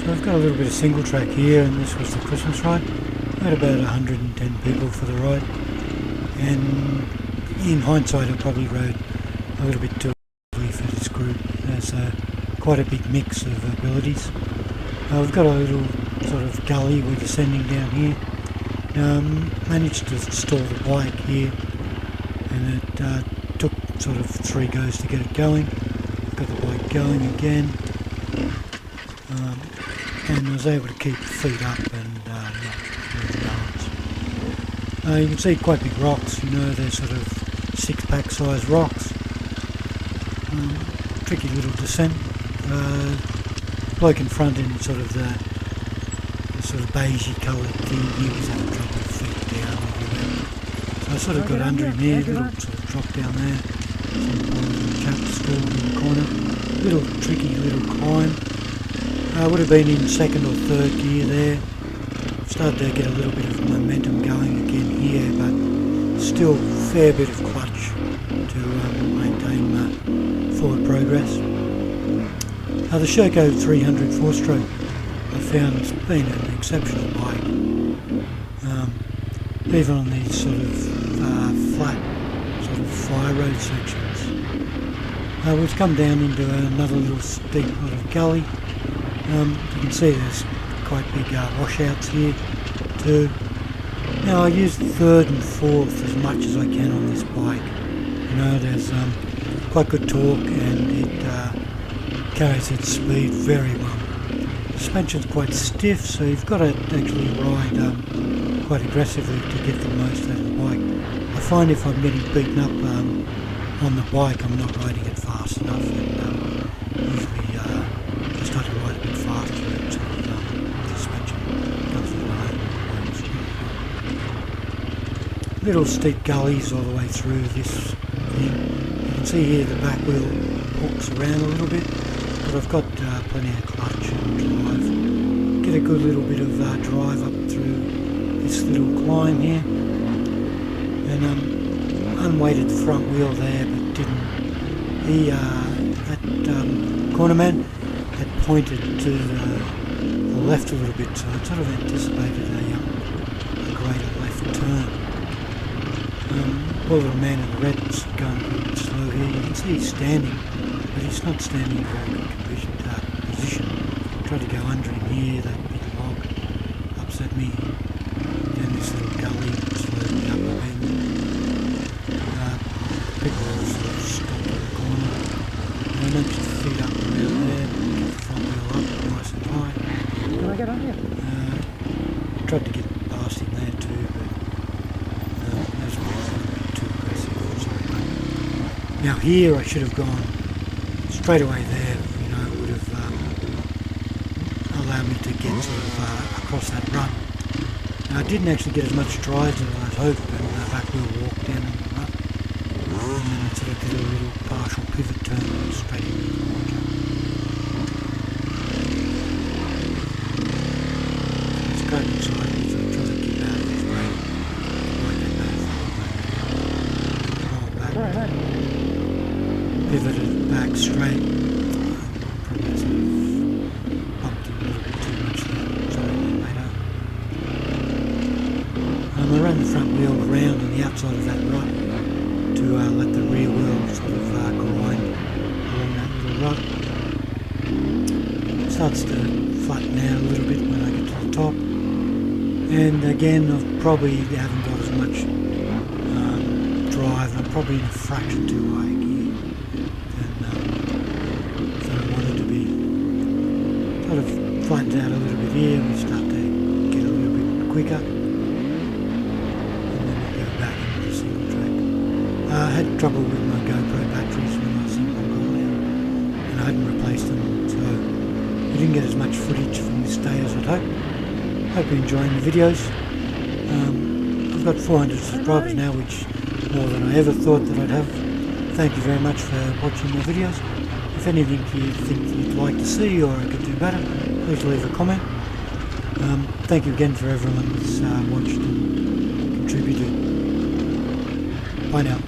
So I've got a little bit of single track here, and this was the Christmas ride. I had about 110 people for the ride, and in hindsight I probably rode a little bit too early for this group. There's quite a big mix of abilities. We've got a little sort of gully we're descending down here. Managed to stall the bike here, and it took sort of 3 goes to get it going. Got the bike going again, and I was able to keep the feet up and not lose balance. You can see quite big rocks, you know, they're sort of 6-pack size rocks. Tricky little descent. Bloke in front in sort of the sort of beigey coloured thing, he was having trouble with feet down everywhere. So I sort of got under him here, little sort of drop down there. Some chap still in the corner. Little tricky little climb. Would have been in 2nd or 3rd gear there. Started to get a little bit of momentum going again here, but still fair bit of clutch to maintain forward progress. The Sherco 300 4-stroke I found has been an exceptional bike, even on these sort of flat sort of fire road sections. We've come down into another little steep sort of gully. You can see there's quite big washouts here too. Now I use 3rd and 4th as much as I can on this bike. You know, there's quite good torque, and it carries its speed very well. The suspension's quite stiff, so you've got to actually ride quite aggressively to get the most out of the bike. I find if I'm getting beaten up on the bike, I'm not riding it fast enough, and usually I start to ride a bit faster, and sort of the suspension comes with my own. Little steep gullies all the way through this thing. You can see here the back wheel hooks around a little bit, but I've got plenty of clutch and drive. Get a good little bit of drive up through this little climb here, and unweighted the front wheel there, but didn't. That corner man had pointed to the left a little bit, so I sort of anticipated a greater left turn. Poor little man in the red's going a little bit slow here. You can see he's standing, but he's not standing in a very good position. Tried to go under him here, that big log upset me. Down this little gully, slowed me up a bit. People sort of stopped at the corner. And I managed to feed up around there, get the front wheel up nice and high. Can I get on here? Tried to get past him there too, but that was a bit too aggressive. Sorry. Now here I should have gone straight away there. You know, it would have allowed me to get sort of across that run. Now I didn't actually get as much drive as I had hoped, and the back wheel walked down and up, and then I sort of did a little partial pivot turn straight into the water. It's quite exciting, so I'm trying to keep out of this rain. Roll back, pivoted back straight. Probably sort of bumped a little bit too much there. Sorry, later. I ran the front wheel around on the outside of that rut to let the rear wheel sort of grind along that little rut. It starts to flatten out a little bit when I get to the top. And again, I probably haven't got as much drive, and I'm probably in a fraction too high gear than I wanted to be. Sort of flattens out a little bit here, we start to get a little bit quicker, and then we go back into the single track. I had trouble with my GoPro batteries when I was in Mongolia, and I hadn't replaced them, so I didn't get as much footage from this day as I'd hoped. Hope you're enjoying the videos. I've got 400 subscribers now, which is more than I ever thought that I'd have. Thank you very much for watching my videos. If anything you think you'd like to see or I could do better, please leave a comment. Thank you again for everyone that's watched and contributed. Bye now.